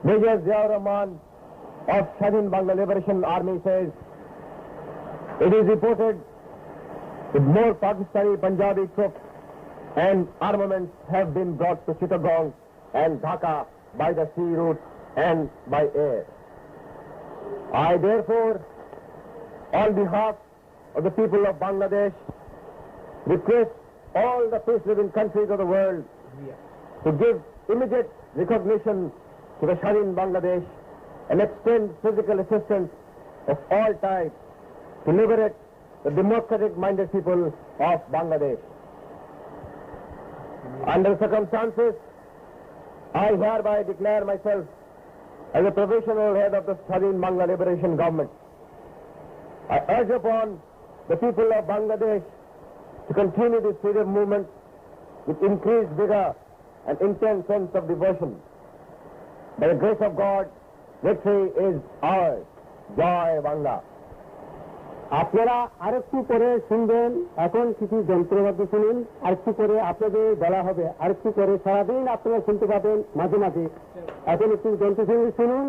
Major Ziaur Rahman of Shaheen Bangla Liberation Army says, it is reported that more Pakistani Punjabi troops and armaments have been brought to Chittagong and Dhaka by the sea route and by air. I therefore, on behalf of the people of Bangladesh, request all the peace-loving countries of the world to give immediate recognition to the Shaheen Bangladesh and extend physical assistance of all types to liberate the democratic-minded people of Bangladesh. Under circumstances, I hereby declare myself as a provisional head of the Shaheen Bangla Liberation Government. I urge upon the people of Bangladesh to continue this freedom movement with increased vigor and intense sense of devotion. By the grace of God, victory is ours. Jai Bangla. আপনারা আরেকটু পরে শুনবেন, এখন কিছু যন্ত্রপাতি শুনুন, আরেকটু পরে আপনাদের বলা হবে, আরেকটু পরে সারাদিন আপনারা শুনতে পাবেন মাঝে মাঝে। এখন একটু যন্ত্র শুনুন।